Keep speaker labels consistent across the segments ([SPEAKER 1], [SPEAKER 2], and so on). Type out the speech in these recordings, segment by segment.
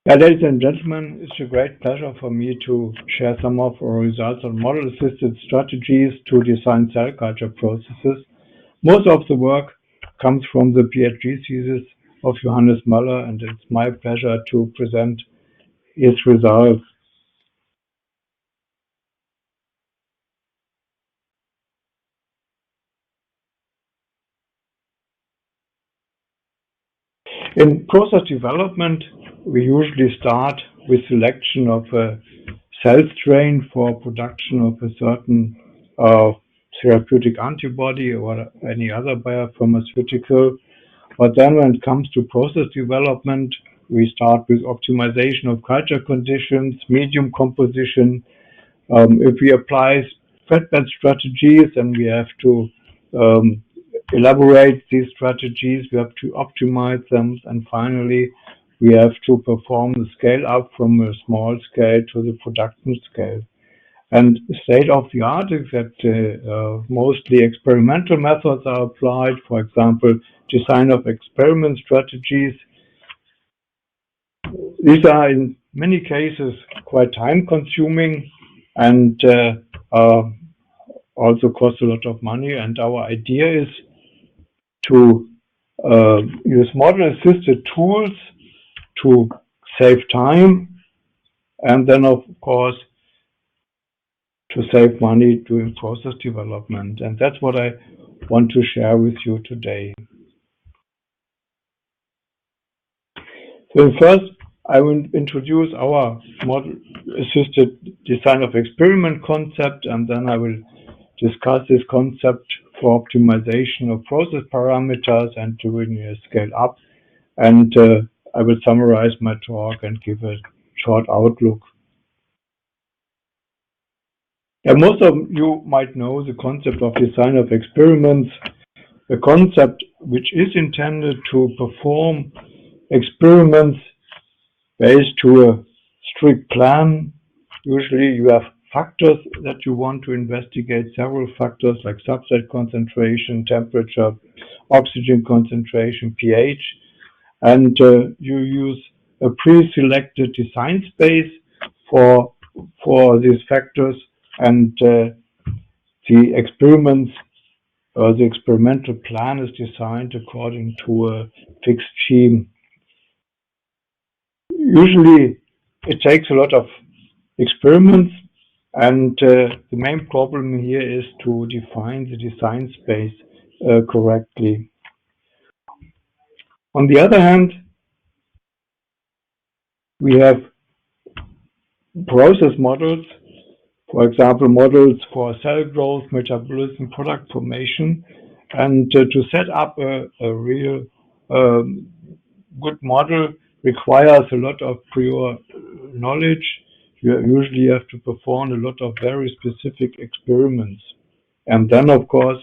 [SPEAKER 1] Yeah, ladies and gentlemen, it's a great pleasure for me to share some of our results on model-assisted strategies to design cell culture processes. Most of the work comes from the PhD thesis of Johannes Möller, and it's my pleasure to present his results. In process development, we usually start with selection of a cell strain for production of a certain therapeutic antibody or any other biopharmaceutical. But then when it comes to process development, we start with optimization of culture conditions, medium composition. If we apply flatbed strategies, then we have to elaborate these strategies, we have to optimize them, and finally, we have to perform the scale up from a small scale to the production scale. And state of the art is that mostly experimental methods are applied, for example, design of experiment strategies. These are in many cases quite time consuming and also cost a lot of money. And our idea is to use model-assisted tools to save time and then, of course, to save money doing process development. And that's what I want to share with you today. So first, I will introduce our model-assisted design of experiment concept, and then I will discuss this concept for optimization of process parameters and doing a scale up. And I will summarize my talk and give a short outlook. Yeah, most of you might know the concept of design of experiments, a concept which is intended to perform experiments based to a strict plan. Usually you have factors that you want to investigate, several factors like substrate concentration, temperature, oxygen concentration, pH, and you use a pre-selected design space for these factors, and the experiments or the experimental plan is designed according to a fixed scheme. Usually it takes a lot of experiments, and the main problem here is to define the design space correctly. On the other hand, we have process models, for example, models for cell growth, metabolism, product formation, and to set up a real good model requires a lot of prior knowledge. You usually have to perform a lot of very specific experiments. And then, of course,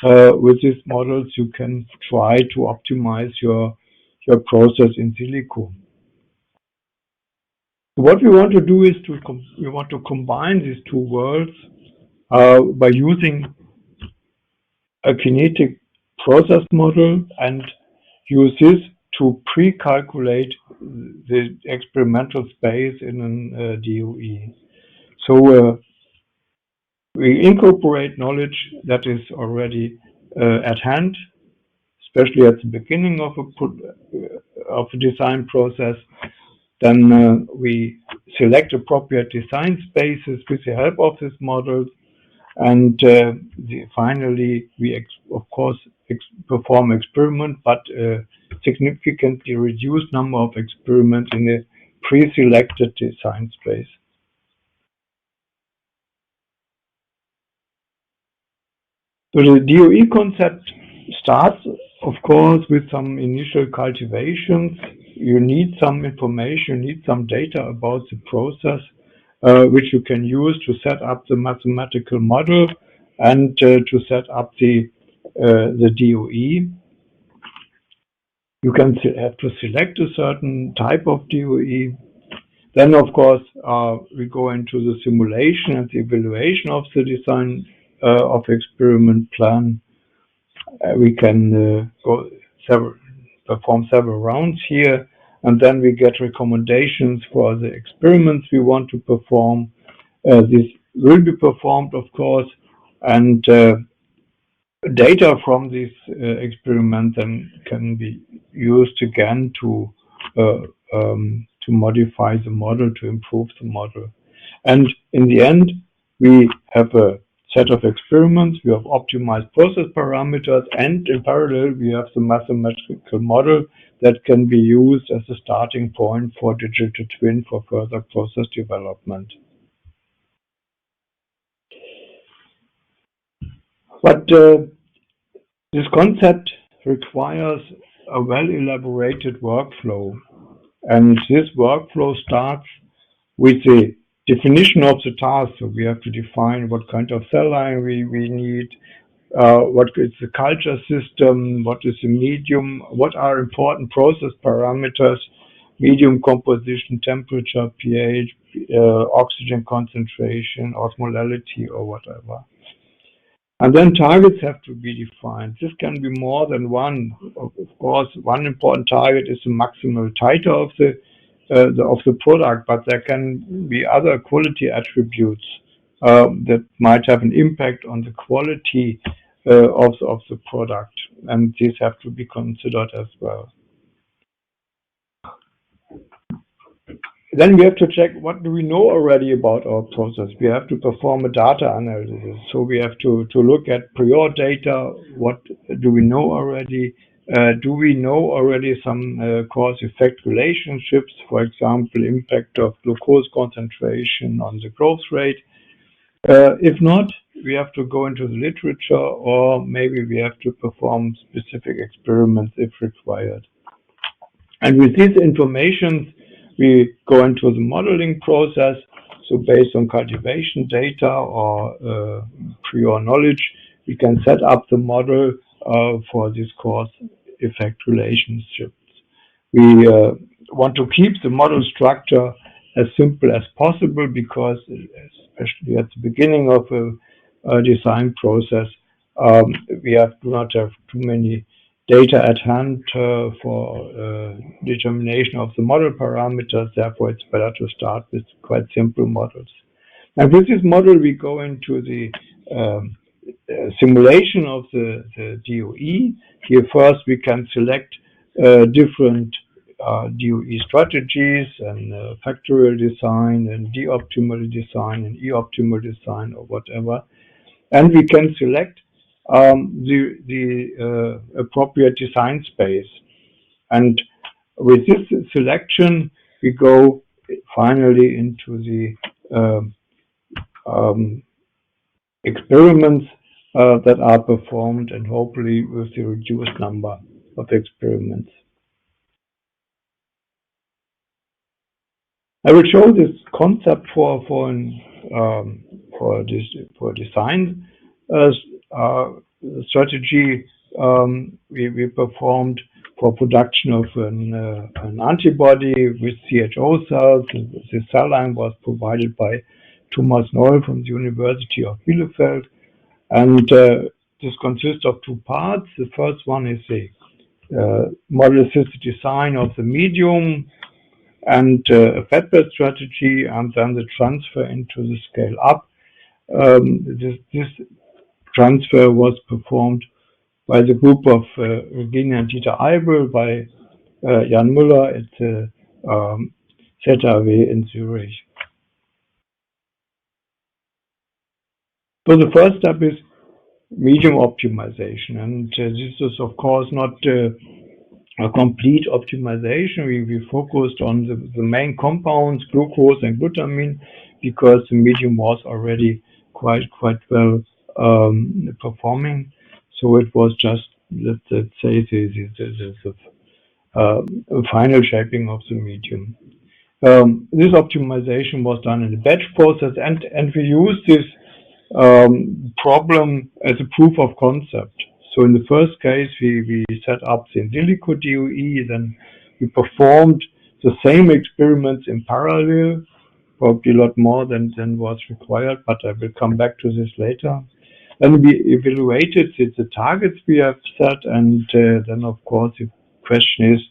[SPEAKER 1] with these models, you can try to optimize your process in silico. What we want to do is we want to combine these two worlds by using a kinetic process model and use this to pre-calculate the experimental space in a DOE. So we incorporate knowledge that is already at hand, especially at the beginning of a design process. Then we select appropriate design spaces with the help of these models, and finally we of course perform experiment, but significantly reduced number of experiments in a pre-selected design space. So the DOE concept starts, of course, with some initial cultivations. You need some information, you need some data about the process, which you can use to set up the mathematical model and to set up the DOE. You can have to select a certain type of DOE. Then, of course, we go into the simulation and the evaluation of the design of experiment plan. We can perform several rounds here, and then we get recommendations for the experiments we want to perform. This will be performed, of course, and data from this experiment then can be used again to modify the model, to improve the model. And in the end, we have a set of experiments, we have optimized process parameters, and in parallel, we have the mathematical model that can be used as a starting point for digital twin for further process development. But this concept requires a well-elaborated workflow, and this workflow starts with the definition of the task. So we have to define what kind of cell line we need, what is the culture system, what is the medium, what are important process parameters, medium composition, temperature, pH, oxygen concentration, osmolality, or whatever. And then targets have to be defined. This can be more than one. Of course, one important target is the maximal titer of the product, but there can be other quality attributes that might have an impact on the quality of the product, and these have to be considered as well. Then we have to check what do we know already about our process. We have to perform a data analysis. So we have to look at prior data. What do we know already? Do we know already some cause-effect relationships? For example, impact of glucose concentration on the growth rate. If not, we have to go into the literature, or maybe we have to perform specific experiments if required. And with this information, we go into the modeling process. So based on cultivation data or prior knowledge, we can set up the model for this cause-effect relationships. We want to keep the model structure as simple as possible, because especially at the beginning of a design process, we do not have too many data at hand for determination of the model parameters. Therefore, it's better to start with quite simple models. And with this model, we go into the simulation of the DOE. Here first, we can select different DOE strategies and factorial design and D-optimal design and E-optimal design or whatever. And we can select the appropriate design space. And with this selection, we go finally into the experiments that are performed, and hopefully with the reduced number of experiments. I will show this concept for design strategy. We performed for production of an antibody with CHO cells. The cell line was provided by Thomas Noll from the University of Bielefeld, and this consists of two parts. The first one is the model-assisted design of the medium and a fed-bed strategy, and then the transfer into the scale-up. This transfer was performed by the group of Regina and Dieter Eibel, by Jan Müller at the ZAW in Zurich. So the first step is medium optimization, and this is of course not a complete optimization. We focused on the main compounds, glucose and glutamine, because the medium was already quite well performing. So it was just, let's say, the final shaping of the medium. This optimization was done in a batch process, and we used this problem as a proof of concept. So in the first case, we set up the in silico DOE, then we performed the same experiments in parallel, probably a lot more than was required, but I will come back to this later. Then we evaluated the targets we have set, and then of course the question is,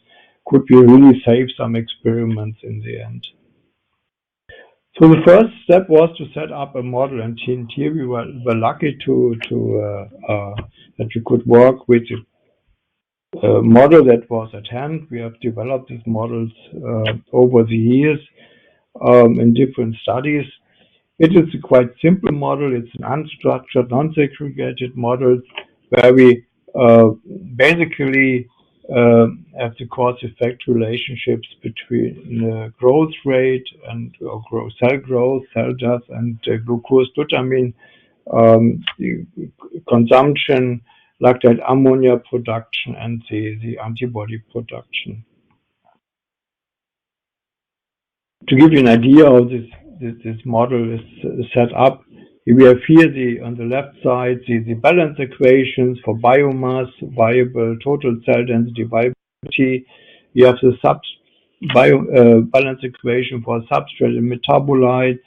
[SPEAKER 1] could we really save some experiments in the end. So the first step was to set up a model, and here we were lucky that we could work with a model that was at hand. We have developed these models over the years in different studies. It is a quite simple model. It's an unstructured, non-segregated model where we basically have the cause-effect relationships between the growth rate and cell growth, cell death, and glucose, glutamine consumption, lactate ammonia production, and the antibody production. To give you an idea how this model is set up, we have here on the left side the balance equations for biomass, viable total cell density, viability. You have the balance equation for substrate and metabolites,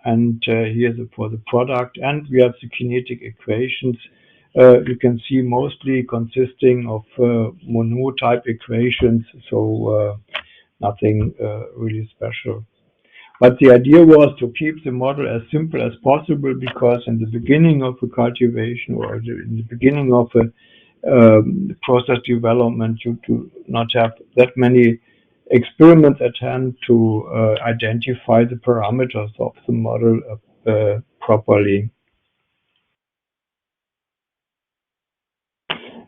[SPEAKER 1] and here's for the product, and we have the kinetic equations. You can see mostly consisting of Monod type equations, so nothing really special. But the idea was to keep the model as simple as possible, because in the beginning of a cultivation or in the beginning of a process development, you do not have that many experiments at hand to identify the parameters of the model properly.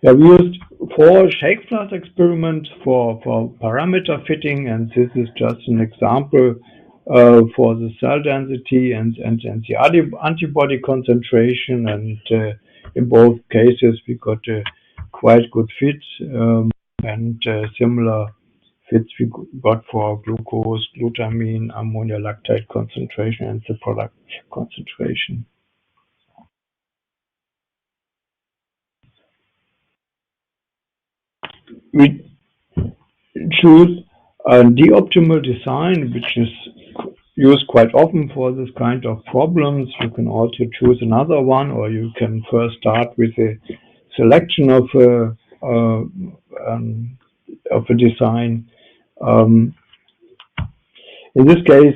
[SPEAKER 1] Yeah, we used 4 shake flask experiments for parameter fitting, and this is just an example for the cell density and the antibody concentration, and in both cases we got a quite good fit, and similar fits we got for glucose, glutamine, ammonia, lactate concentration, and the product concentration. We choose the optimal design, which is used quite often for this kind of problems. You can also choose another one, or you can first start with a selection of a design. In this case,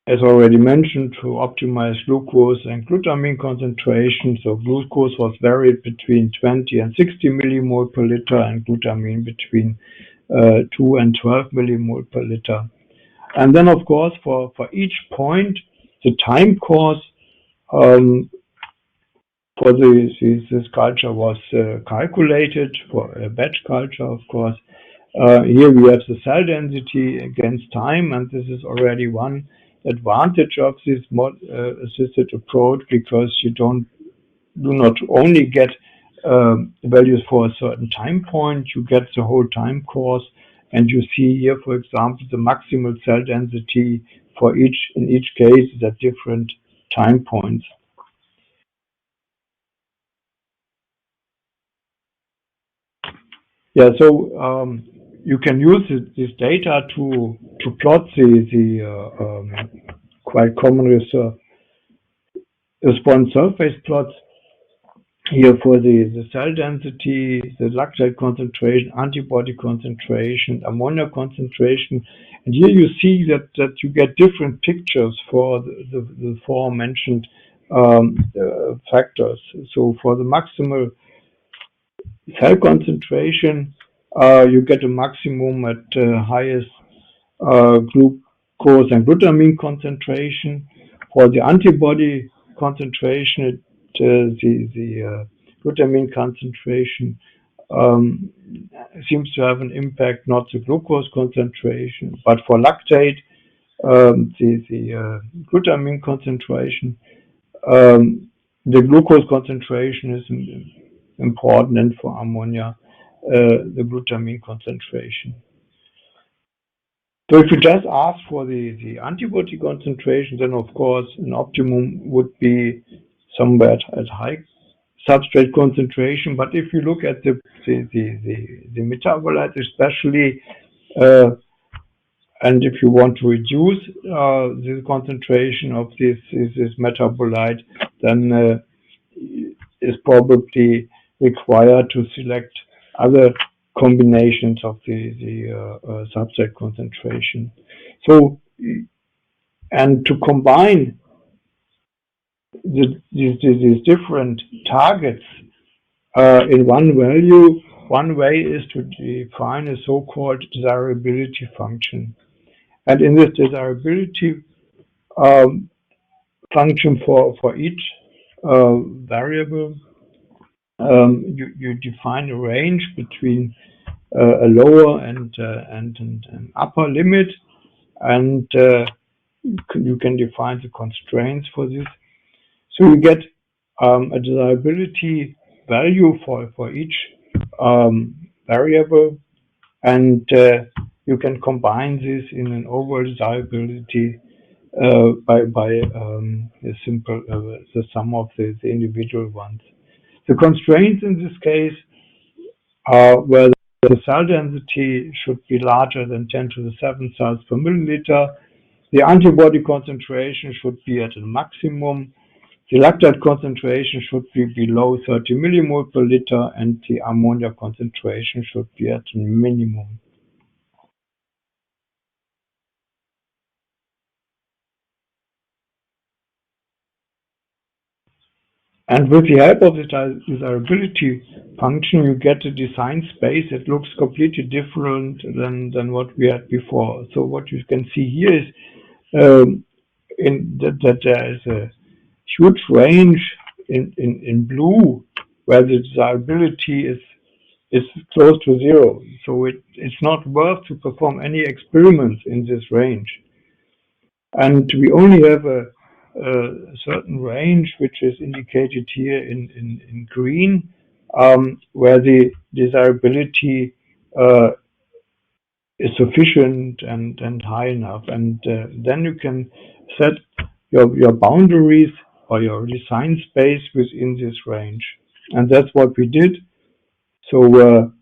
[SPEAKER 1] as already mentioned, to optimize glucose and glutamine concentration. So glucose was varied between 20 and 60 millimole per liter, and glutamine between 2 and 12 millimole per liter. And then, of course, for each point, the time course for this culture was calculated for a batch culture, of course. Here we have the cell density against time, and this is already one advantage of this assisted approach, because you do not only get values for a certain time point, you get the whole time course, and you see here, for example, the maximal cell density for in each case is at different time points. Yeah, so you can use this data to plot the quite common response surface plots. Here for the cell density, the lactate concentration, antibody concentration, ammonia concentration, and here you see that you get different pictures for the four mentioned factors. So for the maximal cell concentration, you get a maximum at highest glucose and glutamine concentration. For the antibody concentration, the glutamine concentration seems to have an impact, not the glucose concentration, but for lactate, the glutamine concentration, the glucose concentration is important, and for ammonia, the glutamine concentration. So if you just ask for the antibody concentration, then of course an optimum would be somewhere at high substrate concentration. But if you look at the metabolite especially, and if you want to reduce the concentration of this metabolite, then is probably required to select other combinations of the substrate concentration. So, and to combine these different targets in one value, one way is to define a so-called desirability function. And in this desirability function for each variable, you define a range between a lower and an upper limit, and you can define the constraints for this. So you get a desirability value for each variable, and you can combine this in an overall desirability by a simple the sum of the individual ones. The constraints in this case are where the cell density should be larger than 10 to the 7 cells per milliliter. The antibody concentration should be at a maximum. The lactate concentration should be below 30 millimole per liter, and the ammonia concentration should be at a minimum. And with the help of the desirability function, you get a design space that looks completely different than what we had before. So what you can see here is that there is a huge range in blue where the desirability is close to zero. So it's not worth to perform any experiments in this range. And we only have a certain range, which is indicated here in green, where the desirability is sufficient and high enough. And then you can set your boundaries or your design space within this range. And that's what we did. So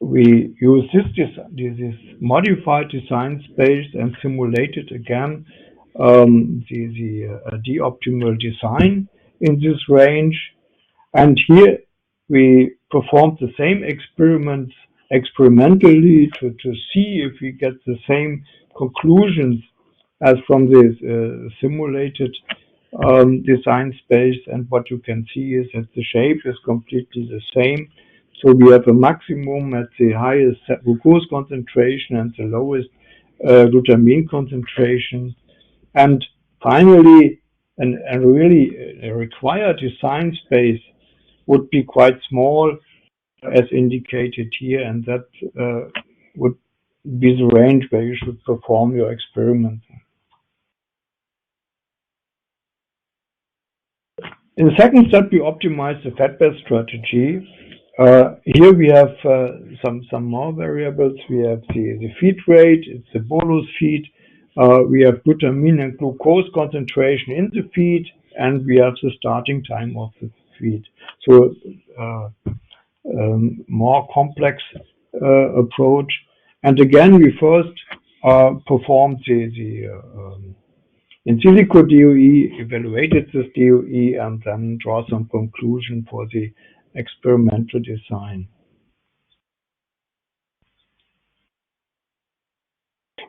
[SPEAKER 1] we use this modified design space and simulated again the optimal design in this range. And here we performed the same experiments experimentally to see if we get the same conclusions as from this simulated design space. And what you can see is that the shape is completely the same. So we have a maximum at the highest glucose concentration and the lowest glutamine concentration. And finally, and really a required design space would be quite small, as indicated here, and that would be the range where you should perform your experiment. In the second step, we optimize the fat-based strategy. Here we have some more variables. We have the feed rate, it's the bolus feed. We have glutamine and glucose concentration in the feed, and we have the starting time of the feed. So more complex approach. And again, we first performed the in silico DOE, evaluated this DOE, and then draw some conclusion for the experimental design.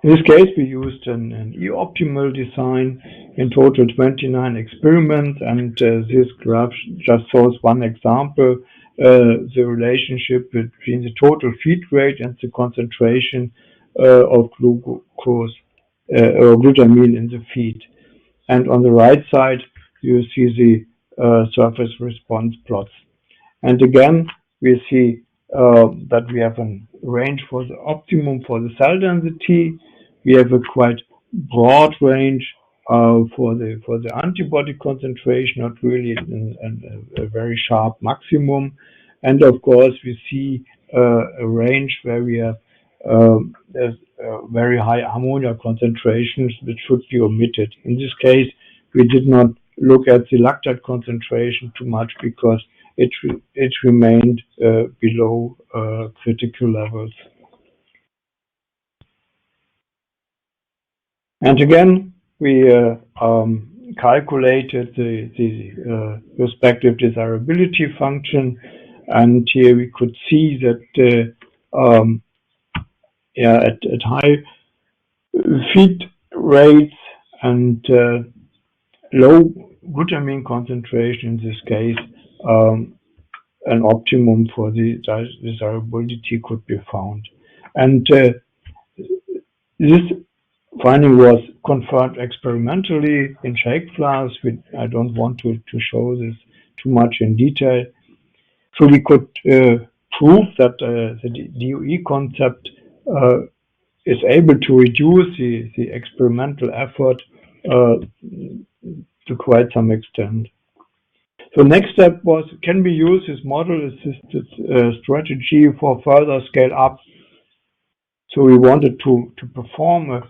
[SPEAKER 1] In this case, we used an E-optimal design, in total 29 experiments, and this graph just shows one example, the relationship between the total feed rate and the concentration of glucose or glutamine in the feed. And on the right side, you see the surface response plots. And again, we see that we have a range for the optimum for the cell density. We have a quite broad range for the antibody concentration, not really a very sharp maximum. And of course, we see a range where we have very high ammonia concentrations, which should be omitted. In this case, we did not look at the lactate concentration too much because it remained below critical levels. And again, we calculated the respective desirability function, and here we could see that at high feed rates and low glutamine concentration, in this case, an optimum for the desirability could be found. And this finding was confirmed experimentally in shake flasks. I don't want to show this too much in detail. So we could prove that the DOE concept is able to reduce the experimental effort to quite some extent. So next step was, can we use this model-assisted strategy for further scale up? So we wanted to perform a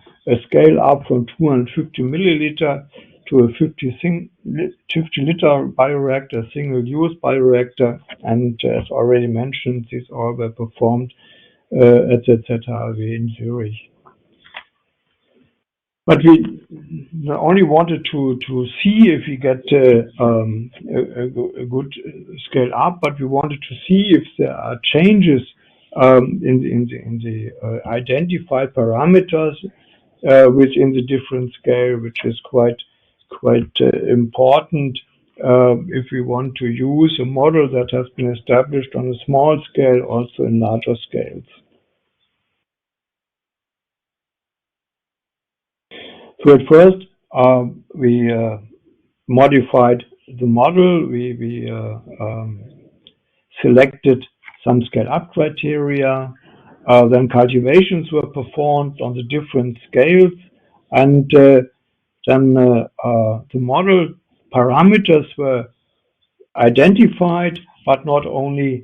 [SPEAKER 1] scale up from 250 milliliter to a 50 liter bioreactor, single-use bioreactor, and as already mentioned, these all were performed at the ZHAW in Zurich. But we only wanted to see if we get a good scale up, but we wanted to see if there are changes in the identified parameters within the different scale, which is quite important if we want to use a model that has been established on a small scale, also in larger scales. So at first, we modified the model. We selected some scale-up criteria. Then cultivations were performed on the different scales, and then the model parameters were identified, but not only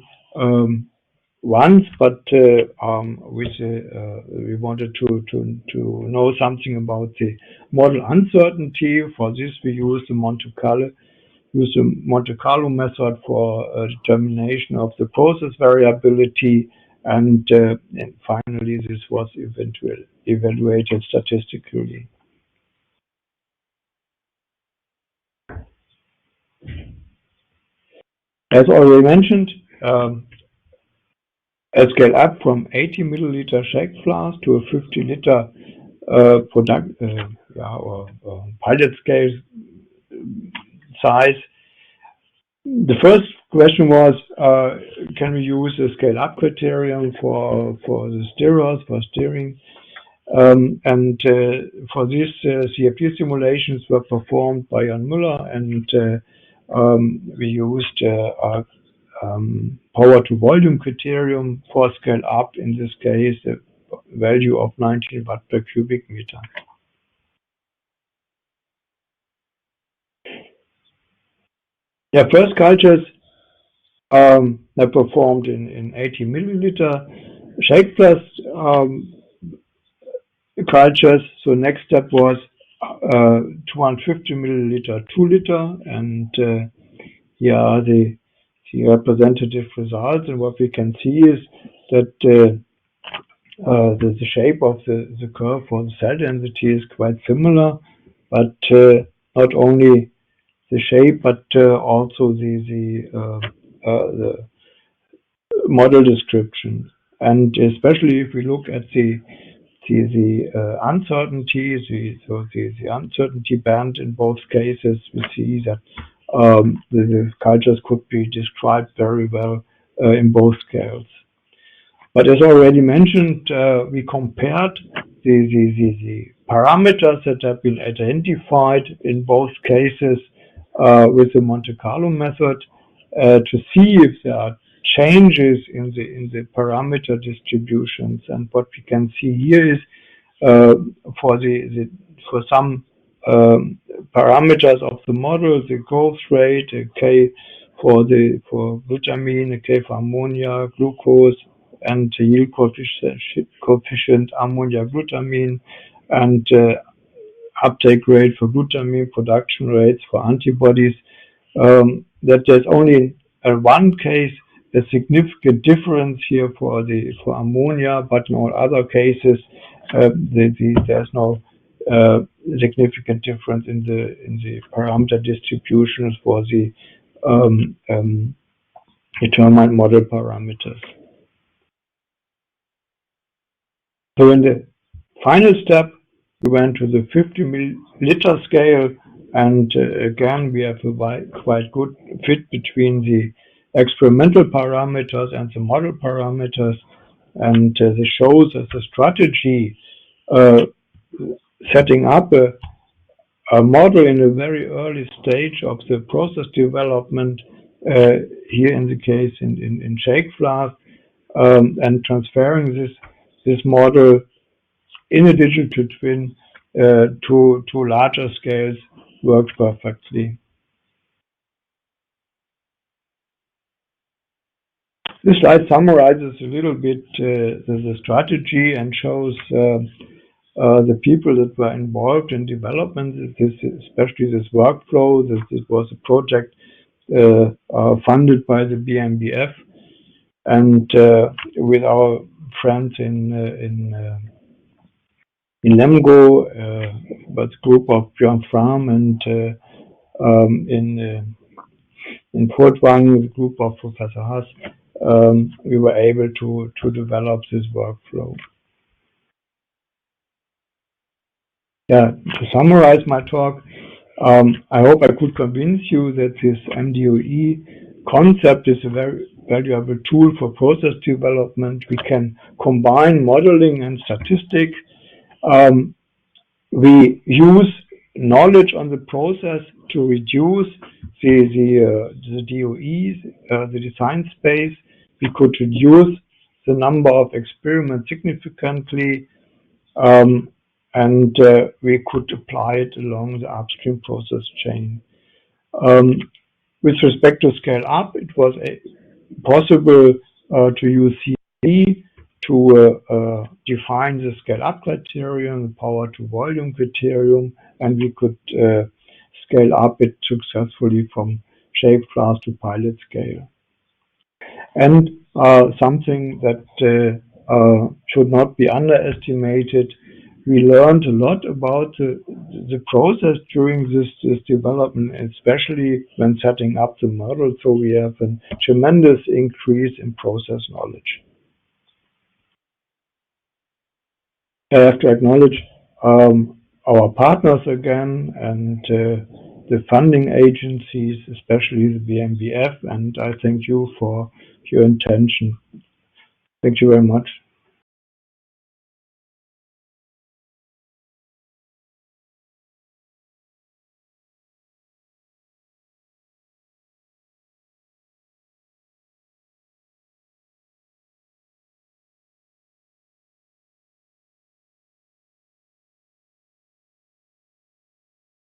[SPEAKER 1] once, but we wanted to know something about the model uncertainty. For this, we used the Monte Carlo method for determination of the process variability, and finally, this was evaluated statistically. As already mentioned, a scale up from 80 milliliter shake flask to a 50 liter pilot scale size. The first question was, can we use a scale up criterion for the stirrers, for stirring? And for this, CFD simulations were performed by Jan Müller, and we used power to volume criterion for scale up, in this case, a value of 19 watt per cubic meter. Yeah, first cultures are performed in 80 milliliter shake flask cultures. So next step was 250 milliliter 2 liter, and here are the representative results. And what we can see is that the shape of the curve for the cell density is quite similar, but not only the shape, but also the model description. And especially if we look at the uncertainty, the uncertainty band in both cases, we see that the cultures could be described very well in both scales. But as already mentioned, we compared the parameters that have been identified in both cases with the Monte Carlo method to see if there are changes in the parameter distributions. And what we can see here is for some parameters of the model, the growth rate, a K for glutamine, a K for ammonia, glucose, and the yield coefficient ammonia glutamine, and uptake rate for glutamine, production rates for antibodies, that there's only in one case a significant difference here for ammonia, but in all other cases there's no significant difference in the parameter distributions for the determine model parameters. So in the final step, we went to the 50 milliliter scale, and again, we have a quite good fit between the experimental parameters and the model parameters, and this shows as a strategy setting up a model in a very early stage of the process development, here in the case in shake flask, and transferring this model in a digital twin to larger scales worked perfectly. This slide summarizes a little bit the strategy and shows the people that were involved in development, especially this workflow. This was a project funded by the BMBF, and with our friends in Lemgo, but group of Björn Fram, and in Furtwangen, the group of Professor Haas, we were able to develop this workflow. Yeah, to summarize my talk, I hope I could convince you that this mDoE concept is a very valuable tool for process development. We can combine modeling and statistics. We use knowledge on the process to reduce the DOEs, the design space. We could reduce the number of experiments significantly, and we could apply it along the upstream process chain. With respect to scale up, it was possible to use CE to define the scale up criterion, the power to volume criterion, and we could scale up it successfully from shape class to pilot scale. And something that should not be underestimated, we learned a lot about the process during this development, especially when setting up the model. So we have a tremendous increase in process knowledge. I have to acknowledge our partners again, and the funding agencies, especially the BMBF, and I thank you for your attention. Thank you very much.